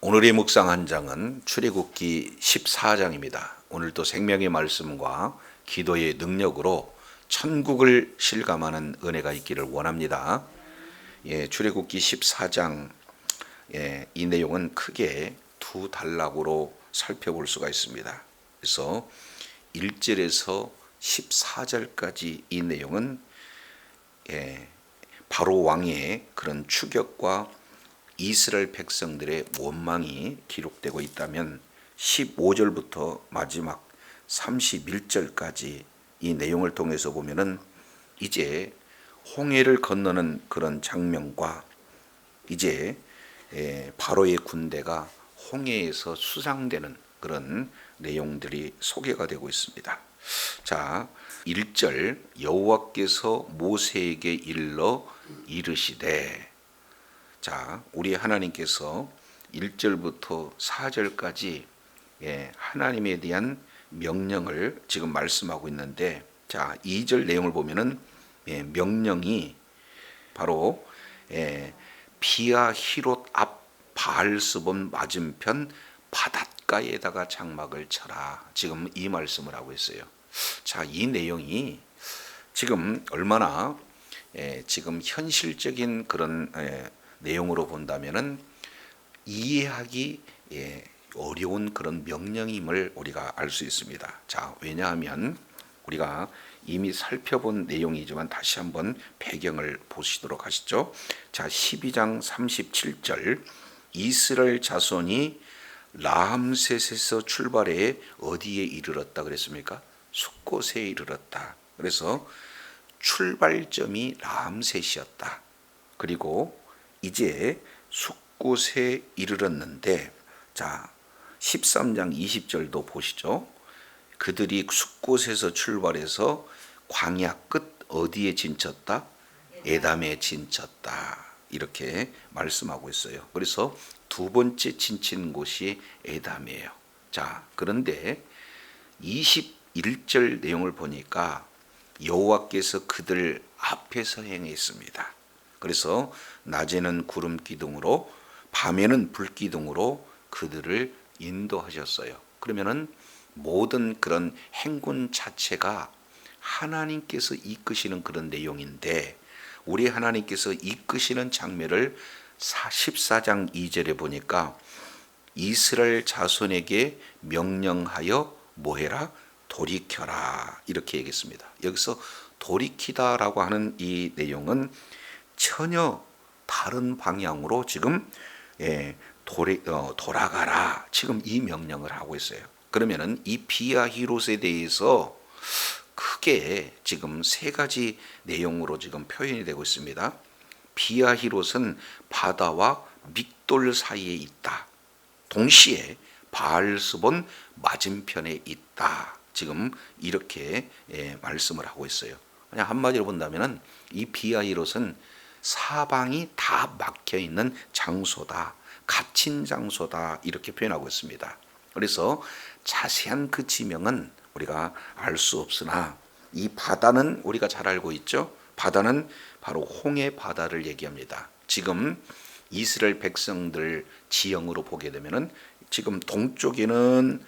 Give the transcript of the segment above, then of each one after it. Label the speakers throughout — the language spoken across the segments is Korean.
Speaker 1: 오늘의 묵상 한 장은 출애굽기 14장입니다. 오늘도 생명의 말씀과 기도의 능력으로 천국을 실감하는 은혜가 있기를 원합니다. 출애굽기 14장 이 내용은 크게 두 단락으로 살펴볼 수가 있습니다. 그래서 1절에서 14절까지 이 내용은 바로 왕의 그런 추격과 이스라엘 백성들의 원망이 기록되고 있다면 15절부터 마지막 31절까지 이 내용을 통해서 보면은 이제 홍해를 건너는 그런 장면과 이제 바로의 군대가 홍해에서 수상되는 그런 내용들이 소개가 되고 있습니다. 자, 1절 여호와께서 모세에게 일러 이르시되, 자, 우리 하나님께서 1절부터 4절까지 하나님에 대한 명령을 지금 말씀하고 있는데, 자, 2절 내용을 보면은 명령이 바로 비아히롯 앞 바알스본 맞은편 바닷가에다가 장막을 쳐라, 지금 이 말씀을 하고 있어요. 자, 이 내용이 지금 얼마나 지금 현실적인 그런 내용으로 본다면은 이해하기 어려운 그런 명령임을 우리가 알 수 있습니다. 자, 왜냐하면 우리가 이미 살펴본 내용이지만 다시 한번 배경을 보시도록 하시죠. 자, 12장 37절 이스라엘 자손이 라암셋에서 출발해 어디에 이르렀다 그랬습니까? 숫곳에 이르렀다. 그래서 출발점이 라암셋이었다. 그리고 이제 숫곳에 이르렀는데, 자, 13장 20절도 보시죠. 그들이 숫곳에서 출발해서 광야 끝 어디에 진쳤다? 에담에 진쳤다. 이렇게 말씀하고 있어요. 그래서 두 번째 진친 곳이 에담이에요. 자, 그런데 21절 내용을 보니까 여호와께서 그들 앞에서 행했습니다. 그래서 낮에는 구름 기둥으로 밤에는 불 기둥으로 그들을 인도하셨어요. 그러면은 모든 그런 행군 자체가 하나님께서 이끄시는 그런 내용인데, 우리 하나님께서 이끄시는 장면을 14장 2절에 보니까 이스라엘 자손에게 명령하여 뭐해라? 돌이켜라, 이렇게 얘기했습니다. 여기서 돌이키다라고 하는 이 내용은 전혀 다른 방향으로 지금 돌아가라, 지금 이 명령을 하고 있어요. 그러면은 이 비아히롯에 대해서 크게 지금 세 가지 내용으로 지금 표현이 되고 있습니다. 비아히롯은 바다와 믹돌 사이에 있다. 동시에 바알스본 맞은편에 있다. 지금 이렇게 말씀을 하고 있어요. 그냥 한마디로 본다면은 이 비아히롯은 사방이 다 막혀 있는 장소다, 갇힌 장소다, 이렇게 표현하고 있습니다. 그래서 자세한 그 지명은 우리가 알 수 없으나 이 바다는 우리가 잘 알고 있죠. 바다는 바로 홍해 바다를 얘기합니다. 지금 이스라엘 백성들 지형으로 보게 되면은 지금 동쪽에는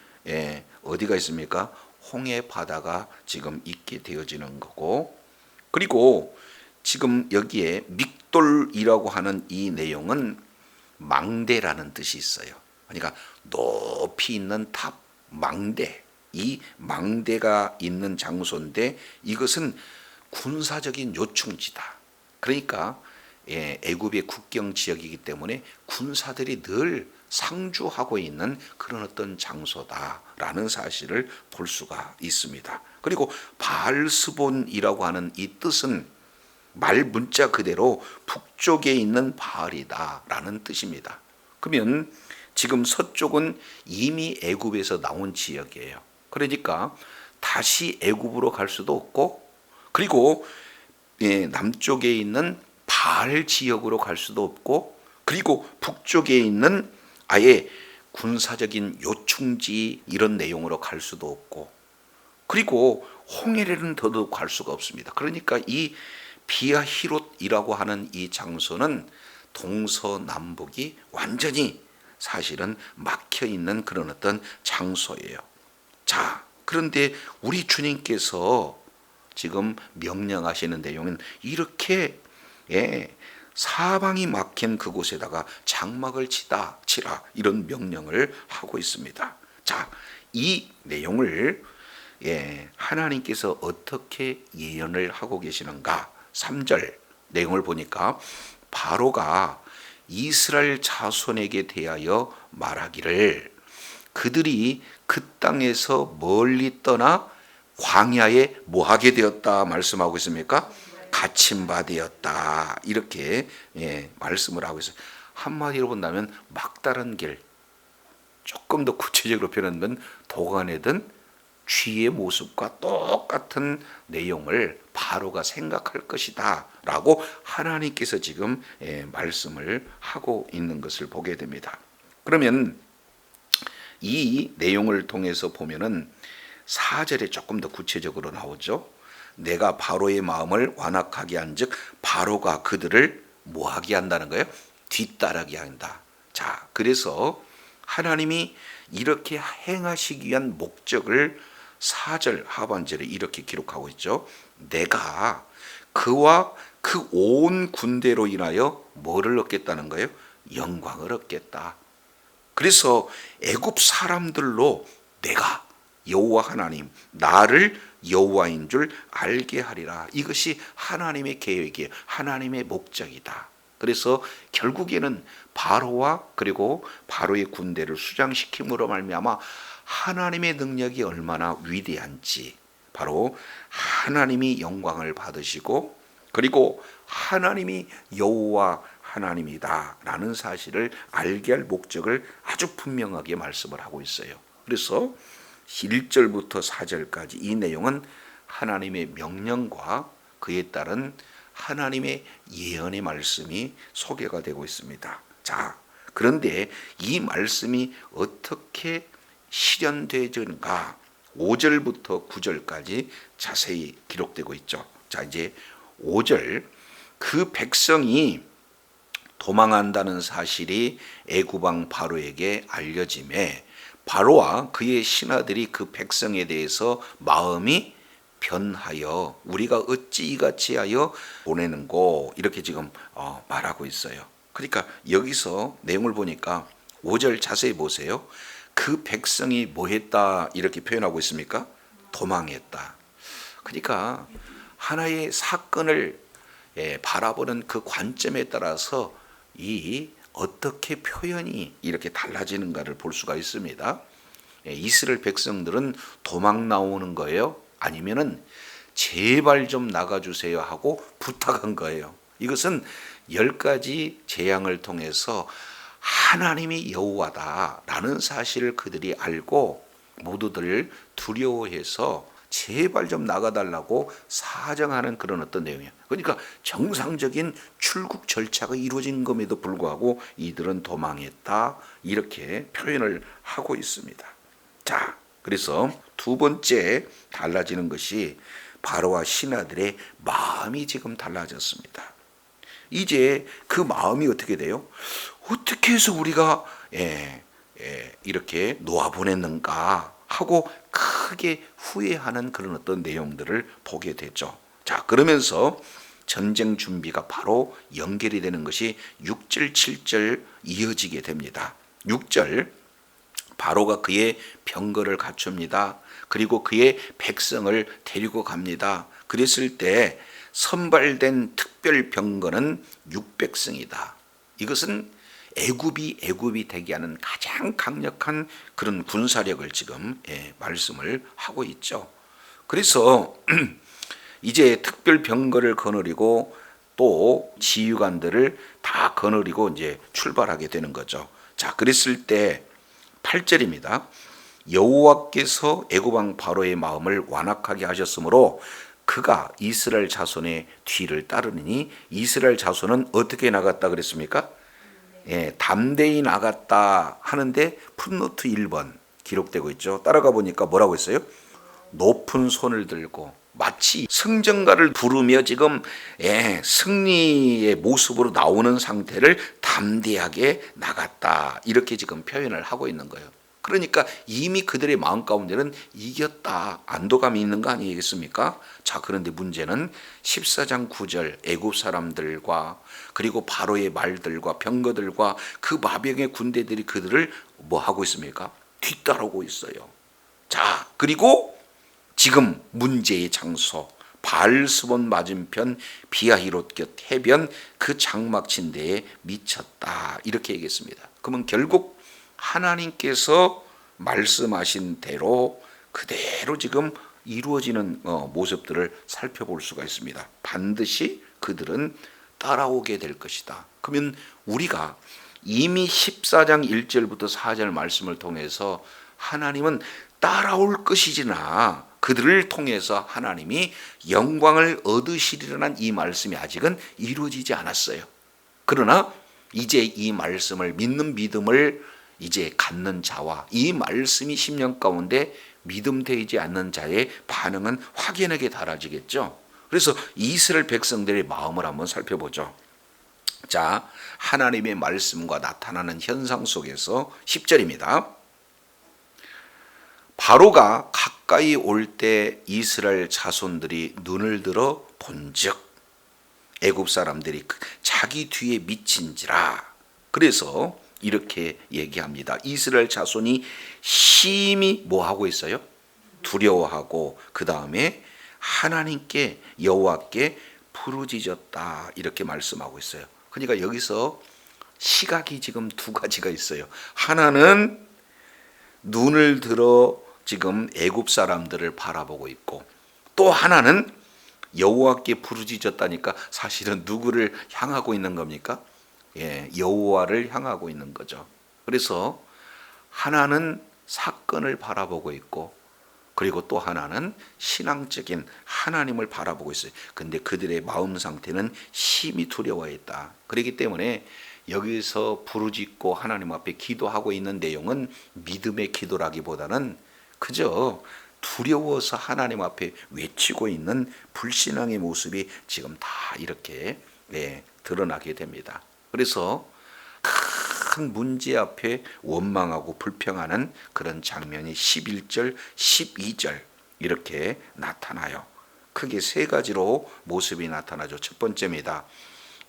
Speaker 1: 어디가 있습니까? 홍해 바다가 지금 있게 되어지는 거고, 그리고 지금 여기에 믹돌이라고 하는 이 내용은 망대라는 뜻이 있어요. 그러니까 높이 있는 탑, 망대, 이 망대가 있는 장소인데 이것은 군사적인 요충지다. 그러니까 애굽의 국경 지역이기 때문에 군사들이 늘 상주하고 있는 그런 어떤 장소다라는 사실을 볼 수가 있습니다. 그리고 바알스본이라고 하는 이 뜻은 말 문자 그대로 북쪽에 있는 바알이다라는 뜻입니다. 그러면 지금 서쪽은 이미 애굽에서 나온 지역이에요. 그러니까 다시 애굽으로 갈 수도 없고, 그리고 남쪽에 있는 바알 지역으로 갈 수도 없고, 그리고 북쪽에 있는 아예 군사적인 요충지 이런 내용으로 갈 수도 없고, 그리고 홍해를 더더욱 갈 수가 없습니다. 그러니까 이 비아히롯이라고 하는 이 장소는 동서남북이 완전히 사실은 막혀 있는 그런 어떤 장소예요. 자, 그런데 우리 주님께서 지금 명령하시는 내용은 이렇게 사방이 막힌 그곳에다가 장막을 치라 이런 명령을 하고 있습니다. 자, 이 내용을 하나님께서 어떻게 예언을 하고 계시는가? 3절 내용을 보니까 바로가 이스라엘 자손에게 대하여 말하기를 그들이 그 땅에서 멀리 떠나 광야에 뭐하게 되었다 말씀하고 있습니까? 갇힌 바 되었다 이렇게 말씀을 하고 있어요. 한마디로 본다면 막다른 길, 조금 더 구체적으로 표현하면 도가내든 쥐의 모습과 똑같은 내용을 바로가 생각할 것이다 라고 하나님께서 지금 말씀을 하고 있는 것을 보게 됩니다. 그러면 이 내용을 통해서 보면은 4절에 조금 더 구체적으로 나오죠. 내가 바로의 마음을 완악하게 한즉 바로가 그들을 뭐하게 한다는 거예요? 뒤따르게 한다. 자, 그래서 하나님이 이렇게 행하시기 위한 목적을 4절 하반절에 이렇게 기록하고 있죠. 내가 그와 그 온 군대로 인하여 뭐를 얻겠다는 거예요? 영광을 얻겠다. 그래서 애굽 사람들로 내가 여호와 하나님, 나를 여호와인 줄 알게 하리라. 이것이 하나님의 계획이에요. 하나님의 목적이다. 그래서 결국에는 바로와 그리고 바로의 군대를 수장시킴으로 말미암아 하나님의 능력이 얼마나 위대한지 바로 하나님이 영광을 받으시고 그리고 하나님이 여호와 하나님이다 라는 사실을 알게 할 목적을 아주 분명하게 말씀을 하고 있어요. 그래서 1절부터 4절까지 이 내용은 하나님의 명령과 그에 따른 하나님의 예언의 말씀이 소개가 되고 있습니다. 자, 그런데 이 말씀이 어떻게 실현되는가 5절부터 9절까지 자세히 기록되고 있죠. 자, 이제 5절 그 백성이 도망한다는 사실이 애굽 왕 바로에게 알려짐에 바로와 그의 신하들이 그 백성에 대해서 마음이 변하여 우리가 어찌 이같이 하여 보내는고 이렇게 지금 말하고 있어요. 그러니까 여기서 내용을 보니까 5절 자세히 보세요. 그 백성이 뭐 했다 이렇게 표현하고 있습니까? 도망했다. 그러니까 하나의 사건을 바라보는 그 관점에 따라서 이 어떻게 표현이 이렇게 달라지는가를 볼 수가 있습니다. 이스라엘 백성들은 도망 나오는 거예요? 아니면은 제발 좀 나가주세요 하고 부탁한 거예요. 이것은 10가지 재앙을 통해서 하나님이 여호와다라는 사실을 그들이 알고 모두들 두려워해서 제발 좀 나가달라고 사정하는 그런 어떤 내용이에요. 그러니까 정상적인 출국 절차가 이루어진 것에도 불구하고 이들은 도망했다 이렇게 표현을 하고 있습니다. 자, 그래서 두 번째 달라지는 것이 바로와 신하들의 마음이 지금 달라졌습니다. 이제 그 마음이 어떻게 돼요? 어떻게 해서 우리가 이렇게 놓아보냈는가 하고 크게 후회하는 그런 어떤 내용들을 보게 되죠. 자, 그러면서 전쟁 준비가 바로 연결이 되는 것이 6절, 7절 이어지게 됩니다. 6절 바로가 그의 병거를 갖춥니다. 그리고 그의 백성을 데리고 갑니다. 그랬을 때 선발된 특별 병거는 600승이다. 이것은 애굽이 되게 하는 가장 강력한 그런 군사력을 지금 말씀을 하고 있죠. 그래서 이제 특별 병거를 거느리고 또 지휘관들을 다 거느리고 이제 출발하게 되는 거죠. 자, 그랬을 때 8절입니다. 여호와께서 애굽 왕 바로의 마음을 완악하게 하셨으므로 그가 이스라엘 자손의 뒤를 따르니 이스라엘 자손은 어떻게 나갔다 그랬습니까? 담대히 나갔다 하는데 풋노트 1번 기록되고 있죠. 따라가 보니까 뭐라고 했어요? 높은 손을 들고 마치 승전가를 부르며 지금 승리의 모습으로 나오는 상태를 담대하게 나갔다. 이렇게 지금 표현을 하고 있는 거예요. 그러니까 이미 그들의 마음 가운데는 이겼다, 안도감이 있는 거 아니겠습니까? 자, 그런데 문제는 14장 9절 애굽 사람들과 그리고 바로의 말들과 병거들과 그 마병의 군대들이 그들을 뭐 하고 있습니까? 뒤따르고 있어요. 자, 그리고 지금 문제의 장소 바알스본 맞은편 비아히롯 곁 해변 그 장막 침대에 미쳤다, 이렇게 얘기했습니다. 그러면 결국 하나님께서 말씀하신 대로 그대로 지금 이루어지는 모습들을 살펴볼 수가 있습니다. 반드시 그들은 따라오게 될 것이다. 그러면 우리가 이미 14장 1절부터 4절 말씀을 통해서 하나님은 따라올 것이지나 그들을 통해서 하나님이 영광을 얻으시리라는 이 말씀이 아직은 이루어지지 않았어요. 그러나 이제 이 말씀을 믿는 믿음을 이제 갖는 자와 이 말씀이 10년 가운데 믿음되지 않는 자의 반응은 확연하게 달라지겠죠. 그래서 이스라엘 백성들의 마음을 한번 살펴보죠. 자, 하나님의 말씀과 나타나는 현상 속에서 10절입니다. 바로가 가까이 올 때 이스라엘 자손들이 눈을 들어 본즉 애굽 사람들이 자기 뒤에 미친지라. 그래서 이렇게 얘기합니다. 이스라엘 자손이 심히 뭐 하고 있어요? 두려워하고 그 다음에 하나님께 여호와께 부르짖었다, 이렇게 말씀하고 있어요. 그러니까 여기서 시각이 지금 두 가지가 있어요. 하나는 눈을 들어 지금 애굽 사람들을 바라보고 있고, 또 하나는 여호와께 부르짖었다니까 사실은 누구를 향하고 있는 겁니까? 여호와를 향하고 있는 거죠. 그래서 하나는 사건을 바라보고 있고, 그리고 또 하나는 신앙적인 하나님을 바라보고 있어요. 근데 그들의 마음 상태는 심히 두려워했다. 그렇기 때문에 여기서 부르짖고 하나님 앞에 기도하고 있는 내용은 믿음의 기도라기보다는 그저 두려워서 하나님 앞에 외치고 있는 불신앙의 모습이 지금 다 이렇게 드러나게 됩니다. 그래서 큰 문제 앞에 원망하고 불평하는 그런 장면이 11절, 12절 이렇게 나타나요. 크게 세 가지로 모습이 나타나죠. 첫 번째입니다.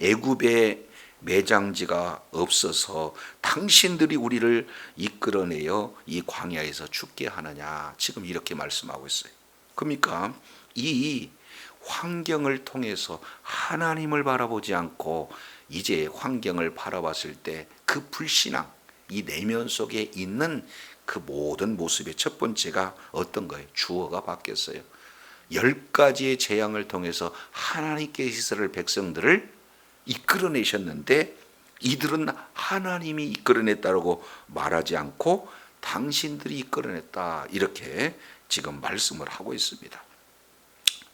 Speaker 1: 애굽의 매장지가 없어서 당신들이 우리를 이끌어내어 이 광야에서 죽게 하느냐, 지금 이렇게 말씀하고 있어요. 그러니까 이 환경을 통해서 하나님을 바라보지 않고 이제 환경을 바라봤을 때 그 불신앙, 이 내면 속에 있는 그 모든 모습의 첫 번째가 어떤 거예요? 주어가 바뀌었어요. 10가지의 재앙을 통해서 하나님께 이스라엘 백성들을 이끌어내셨는데 이들은 하나님이 이끌어냈다고 말하지 않고 당신들이 이끌어냈다, 이렇게 지금 말씀을 하고 있습니다.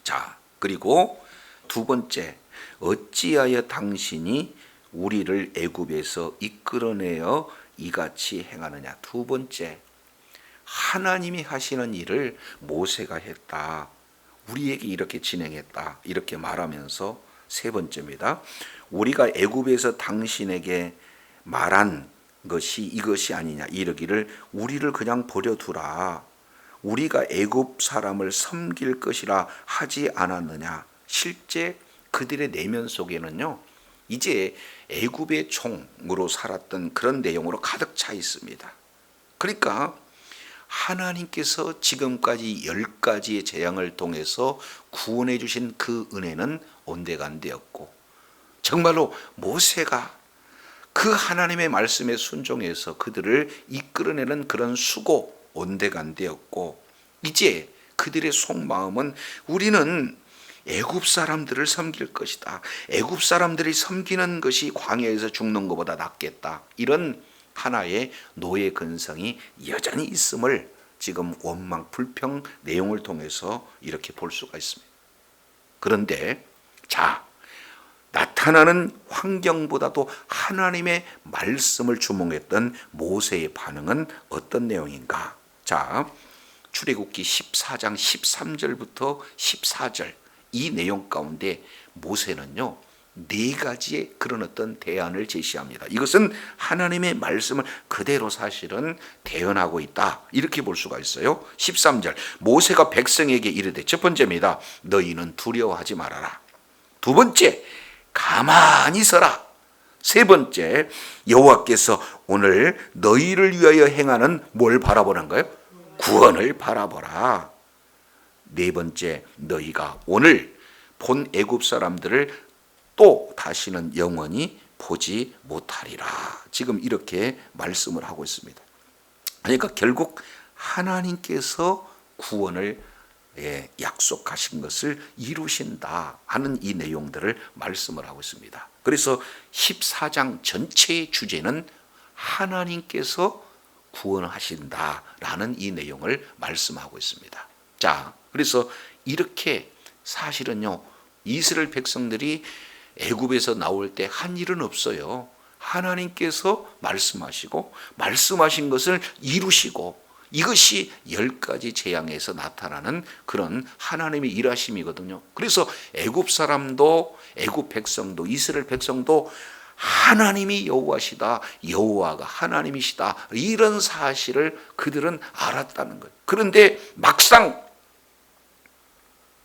Speaker 1: 자, 그리고 두 번째, 어찌하여 당신이 우리를 애굽에서 이끌어내어 이같이 행하느냐. 두 번째, 하나님이 하시는 일을 모세가 했다, 우리에게 이렇게 진행했다, 이렇게 말하면서 세 번째입니다. 우리가 애굽에서 당신에게 말한 것이 이것이 아니냐, 이러기를 우리를 그냥 버려두라, 우리가 애굽 사람을 섬길 것이라 하지 않았느냐. 실제 그들의 내면 속에는요, 이제 애굽의 종으로 살았던 그런 내용으로 가득 차 있습니다. 그러니까 하나님께서 지금까지 10가지의 재앙을 통해서 구원해 주신 그 은혜는 온데간데였고, 정말로 모세가 그 하나님의 말씀에 순종해서 그들을 이끌어내는 그런 수고 온데간데였고, 이제 그들의 속마음은 우리는 애굽 사람들을 섬길 것이다, 애굽 사람들이 섬기는 것이 광야에서 죽는 것보다 낫겠다, 이런 하나의 노예 근성이 여전히 있음을 지금 원망 불평 내용을 통해서 이렇게 볼 수가 있습니다. 그런데 자, 나타나는 환경보다도 하나님의 말씀을 주목했던 모세의 반응은 어떤 내용인가? 자, 출애굽기 14장 13절부터 14절 이 내용 가운데 모세는요 4가지의 그런 어떤 대안을 제시합니다. 이것은 하나님의 말씀을 그대로 사실은 대언하고 있다 이렇게 볼 수가 있어요. 13절 모세가 백성에게 이르되, 첫 번째입니다. 너희는 두려워하지 말아라. 두 번째, 가만히 서라. 세 번째, 여호와께서 오늘 너희를 위하여 행하는 뭘 바라보는 거예요? 구원을 바라보라. 네 번째, 너희가 오늘 본 애굽 사람들을 또 다시는 영원히 보지 못하리라. 지금 이렇게 말씀을 하고 있습니다. 그러니까 결국 하나님께서 구원을 약속하신 것을 이루신다 하는 이 내용들을 말씀을 하고 있습니다. 그래서 14장 전체의 주제는 하나님께서 구원하신다라는 이 내용을 말씀하고 있습니다. 자, 그래서 이렇게 사실은요 이스라엘 백성들이 애굽에서 나올 때 한 일은 없어요. 하나님께서 말씀하시고 말씀하신 것을 이루시고, 이것이 10가지 재앙에서 나타나는 그런 하나님의 일하심이거든요. 그래서 애굽 사람도 애굽 백성도 이스라엘 백성도 하나님이 여호와시다, 여호와가 하나님이시다, 이런 사실을 그들은 알았다는 거예요. 그런데 막상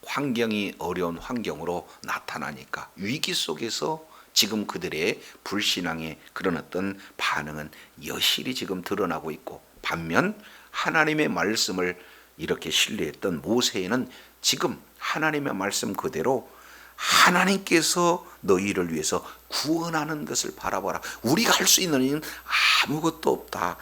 Speaker 1: 환경이 어려운 환경으로 나타나니까 위기 속에서 지금 그들의 불신앙의 그런 어떤 반응은 여실히 지금 드러나고 있고, 반면 하나님의 말씀을 이렇게 신뢰했던 모세는 지금 하나님의 말씀 그대로 하나님께서 너희를 위해서 구원하는 것을 바라보라. 우리가 할 수 있는 일은 아무것도 없다.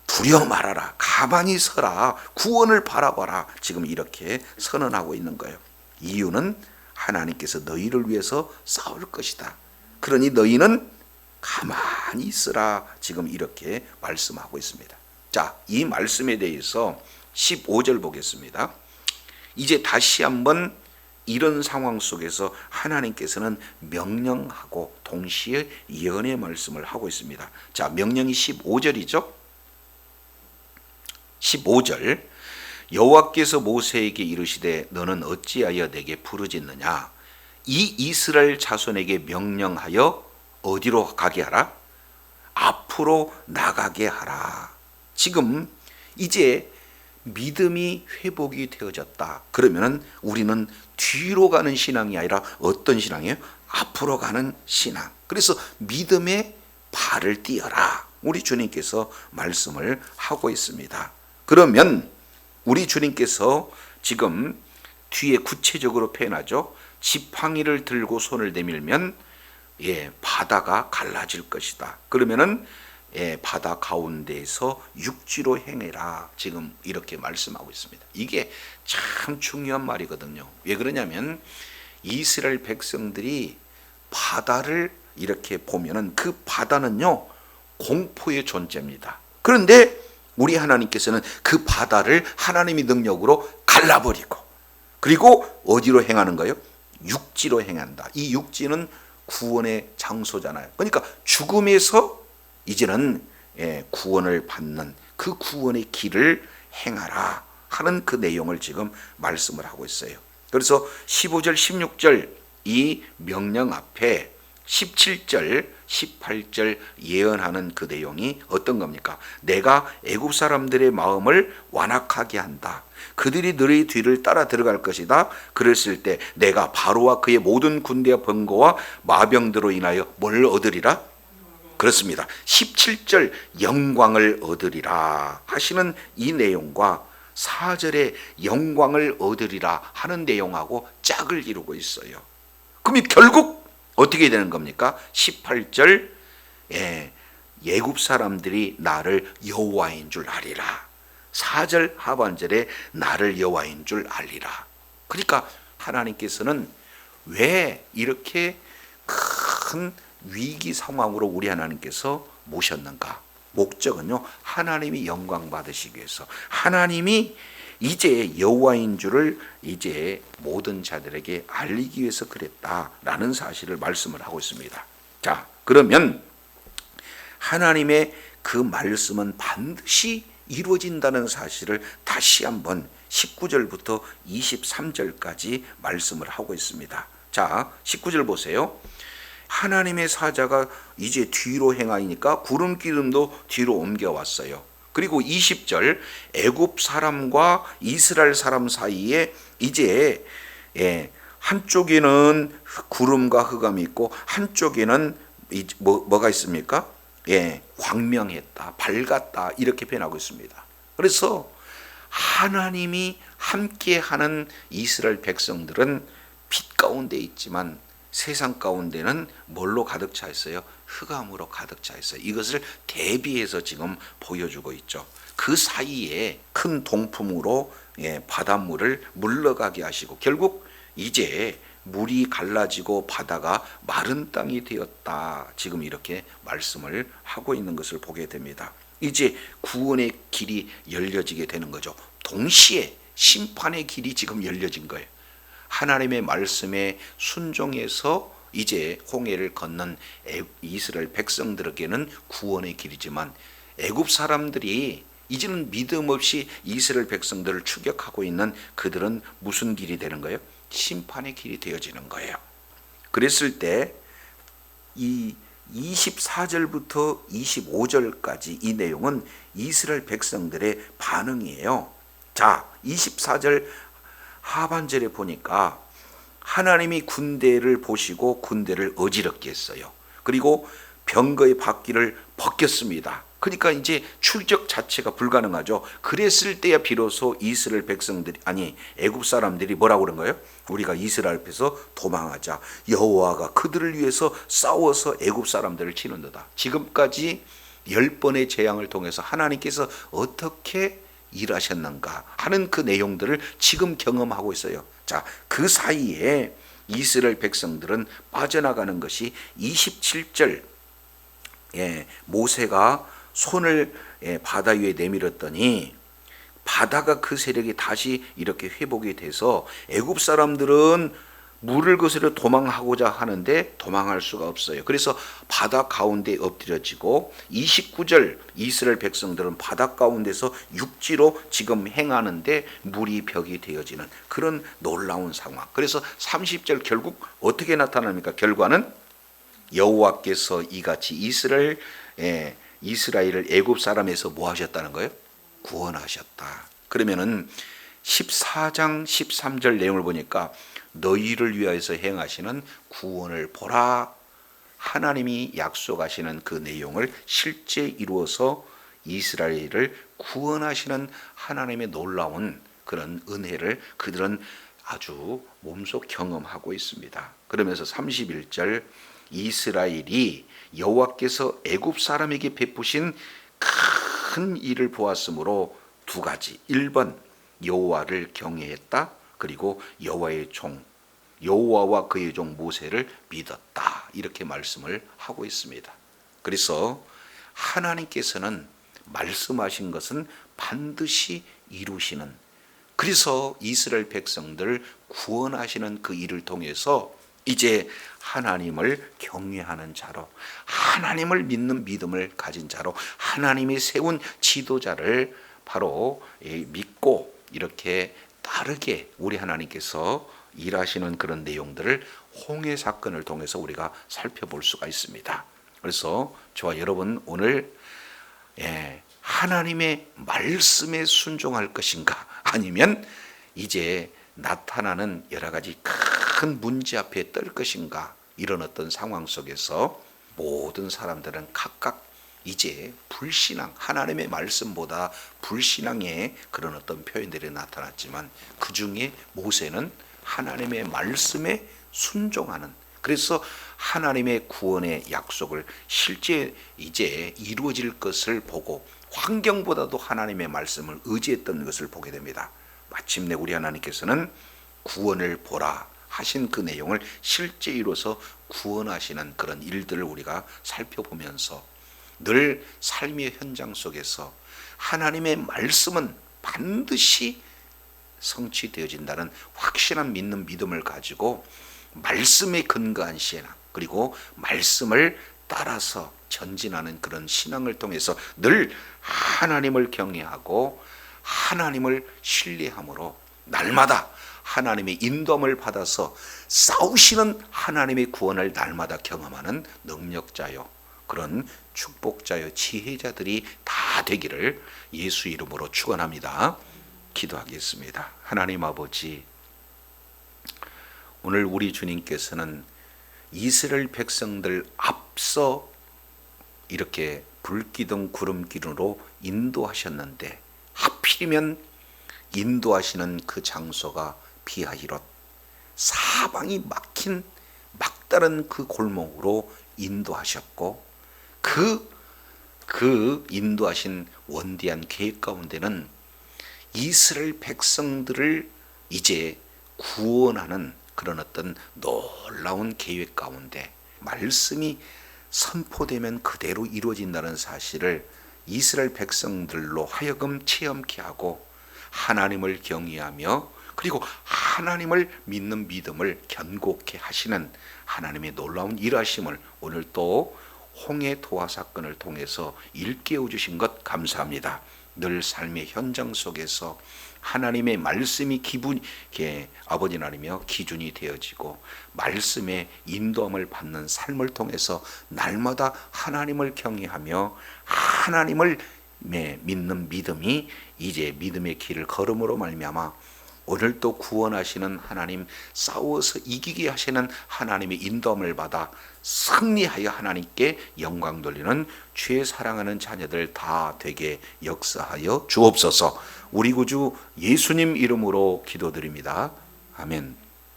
Speaker 1: 두려워 말아라. 가만히 서라. 구원을 바라봐라. 지금 이렇게 선언하고 있는 거예요. 이유는 하나님께서 너희를 위해서 싸울 것이다. 그러니 너희는 가만히 있으라. 지금 이렇게 말씀하고 있습니다. 자, 이 말씀에 대해서 15절 보겠습니다. 이제 다시 한번 이런 상황 속에서 하나님께서는 명령하고 동시에 예언의 말씀을 하고 있습니다. 자, 명령이 15절이죠. 15절 여호와께서 모세에게 이르시되 너는 어찌하여 내게 부르짖느냐. 이 이스라엘 자손에게 명령하여 어디로 가게 하라? 앞으로 나가게 하라. 지금 이제 믿음이 회복이 되어졌다. 그러면은 우리는 뒤로 가는 신앙이 아니라 어떤 신앙이에요? 앞으로 가는 신앙. 그래서 믿음의 발을 띄어라. 우리 주님께서 말씀을 하고 있습니다. 그러면 우리 주님께서 지금 뒤에 구체적으로 표현하죠. 지팡이를 들고 손을 내밀면 바다가 갈라질 것이다. 그러면은 바다 가운데에서 육지로 행해라. 지금 이렇게 말씀하고 있습니다. 이게 참 중요한 말이거든요. 왜 그러냐면 이스라엘 백성들이 바다를 이렇게 보면은 그 바다는요 공포의 존재입니다. 그런데 우리 하나님께서는 그 바다를 하나님의 능력으로 갈라버리고, 그리고 어디로 행하는 거예요? 육지로 행한다. 이 육지는 구원의 장소잖아요. 그러니까 죽음에서 이제는 구원을 받는 그 구원의 길을 행하라 하는 그 내용을 지금 말씀을 하고 있어요. 그래서 15절 16절 이 명령 앞에 17절 18절 예언하는 그 내용이 어떤 겁니까? 내가 애굽 사람들의 마음을 완악하게 한다. 그들이 너희 뒤를 따라 들어갈 것이다. 그랬을 때 내가 바로와 그의 모든 군대와 병거와 마병들로 인하여 뭘 얻으리라? 그렇습니다. 17절 영광을 얻으리라 하시는 이 내용과 4절에 영광을 얻으리라 하는 내용하고 짝을 이루고 있어요. 그럼 결국 어떻게 되는 겁니까? 18절 애굽 사람들이 나를 여호와인 줄 알리라. 4절 하반절에 나를 여호와인 줄 알리라. 그러니까 하나님께서는 왜 이렇게 큰 위기 상황으로 우리 하나님께서 모셨는가? 목적은요 하나님이 영광 받으시기 위해서, 하나님이 이제 여호와인 줄을 이제 모든 자들에게 알리기 위해서 그랬다라는 사실을 말씀을 하고 있습니다. 자, 그러면 하나님의 그 말씀은 반드시 이루어진다는 사실을 다시 한번 19절부터 23절까지 말씀을 하고 있습니다. 자, 19절 보세요. 하나님의 사자가 이제 뒤로 행하니까 구름 기둥도 뒤로 옮겨왔어요. 그리고 20절, 애굽 사람과 이스라엘 사람 사이에 이제 한쪽에는 구름과 흑암이 있고 한쪽에는 뭐가 있습니까? 광명했다, 밝았다, 이렇게 표현하고 있습니다. 그래서 하나님이 함께하는 이스라엘 백성들은 빛 가운데 있지만 세상 가운데는 뭘로 가득 차 있어요? 흑암으로 가득 차 있어요. 이것을 대비해서 지금 보여주고 있죠. 그 사이에 큰 동풍으로 바닷물을 물러가게 하시고 결국 이제 물이 갈라지고 바다가 마른 땅이 되었다. 지금 이렇게 말씀을 하고 있는 것을 보게 됩니다. 이제 구원의 길이 열려지게 되는 거죠. 동시에 심판의 길이 지금 열려진 거예요. 하나님의 말씀에 순종해서 이제 홍해를 건넌 이스라엘 백성들에게는 구원의 길이지만 애굽 사람들이 이제는 믿음 없이 이스라엘 백성들을 추격하고 있는 그들은 무슨 길이 되는 거예요? 심판의 길이 되어지는 거예요. 그랬을 때 이 24절부터 25절까지 이 내용은 이스라엘 백성들의 반응이에요. 자, 24절 하반절에 보니까 하나님이 군대를 보시고 군대를 어지럽게 했어요. 그리고 병거의 바퀴를 벗겼습니다. 그러니까 이제 출적 자체가 불가능하죠. 그랬을 때야 비로소 이스라엘 백성들이 애굽 사람들이 뭐라고 그런 거예요? 우리가 이스라엘 앞에서 도망하자. 여호와가 그들을 위해서 싸워서 애굽 사람들을 치는도다. 지금까지 10번의 재앙을 통해서 하나님께서 어떻게 일하셨는가 하는 그 내용들을 지금 경험하고 있어요. 자, 그 사이에 이스라엘 백성들은 빠져나가는 것이 27절 모세가 손을 바다 위에 내밀었더니 바다가 그 세력이 다시 이렇게 회복이 돼서 애굽 사람들은 물을 거스려 도망하고자 하는데 도망할 수가 없어요. 그래서 바다 가운데 엎드려지고 29절 이스라엘 백성들은 바다 가운데서 육지로 지금 행하는데 물이 벽이 되어지는 그런 놀라운 상황. 그래서 30절 결국 어떻게 나타납니까? 결과는 여호와께서 이같이 이스라엘을 애굽 사람에서 뭐 하셨다는 거예요? 구원하셨다. 그러면은 14장 13절 내용을 보니까 너희를 위하여서 행하시는 구원을 보라. 하나님이 약속하시는 그 내용을 실제 이루어서 이스라엘을 구원하시는 하나님의 놀라운 그런 은혜를 그들은 아주 몸소 경험하고 있습니다. 그러면서 31절 이스라엘이 여호와께서 애굽 사람에게 베푸신 큰 일을 보았으므로 두 가지. 1번 여호와를 경외했다. 그리고 여호와의 종 여호와와 그의 종 모세를 믿었다. 이렇게 말씀을 하고 있습니다. 그래서 하나님께서는 말씀하신 것은 반드시 이루시는, 그래서 이스라엘 백성들을 구원하시는 그 일을 통해서 이제 하나님을 경외하는 자로, 하나님을 믿는 믿음을 가진 자로, 하나님이 세운 지도자를 바로 믿고 이렇게 다르게 우리 하나님께서 일하시는 그런 내용들을 홍해 사건을 통해서 우리가 살펴볼 수가 있습니다. 그래서 저와 여러분 오늘 하나님의 말씀에 순종할 것인가, 아니면 이제 나타나는 여러 가지 큰 문제 앞에 떨 것인가, 이런 어떤 상황 속에서 모든 사람들은 각각 이제 불신앙, 하나님의 말씀보다 불신앙의 그런 어떤 표현들이 나타났지만 그 중에 모세는 하나님의 말씀에 순종하는, 그래서 하나님의 구원의 약속을 실제 이제 이루어질 것을 보고 환경보다도 하나님의 말씀을 의지했던 것을 보게 됩니다. 마침내 우리 하나님께서는 구원을 보라 하신 그 내용을 실제 이루어서 구원하시는 그런 일들을 우리가 살펴보면서 늘 삶의 현장 속에서 하나님의 말씀은 반드시 성취되어진다는 확실한 믿는 믿음을 가지고 말씀에 근거한 신앙, 그리고 말씀을 따라서 전진하는 그런 신앙을 통해서 늘 하나님을 경외하고 하나님을 신뢰함으로 날마다 하나님의 인도함을 받아서 싸우시는 하나님의 구원을 날마다 경험하는 능력자요, 그런 축복자요, 지혜자들이 다 되기를 예수 이름으로 축원합니다. 기도하겠습니다. 하나님 아버지, 오늘 우리 주님께서는 이스라엘 백성들 앞서 이렇게 불기둥 구름기둥으로 인도하셨는데 하필이면 인도하시는 그 장소가 비하히롯 사방이 막힌 막다른 그 골목으로 인도하셨고, 그 인도하신 원대한 계획 가운데는 이스라엘 백성들을 이제 구원하는 그런 어떤 놀라운 계획 가운데 말씀이 선포되면 그대로 이루어진다는 사실을 이스라엘 백성들로 하여금 체험케 하고 하나님을 경외하며 그리고 하나님을 믿는 믿음을 견고케 하시는 하나님의 놀라운 일하심을 오늘 또 홍해 도화 사건을 통해서 일깨워 주신 것 감사합니다. 늘 삶의 현장 속에서 하나님의 말씀이 아버지 하나님이여 기준이 되어지고 말씀의 인도함을 받는 삶을 통해서 날마다 하나님을 경외하며 하나님을 믿는 믿음이 이제 믿음의 길을 걸음으로 말미암아 오늘 또 구원하시는 하나님, 싸워서 이기게 하시는 하나님의 인도함을 받아 승리하여 하나님께 영광 돌리는 주의 사랑하는 자녀들 다 되게 역사하여 주옵소서. 우리 구주 예수님 이름으로 기도드립니다. 아멘.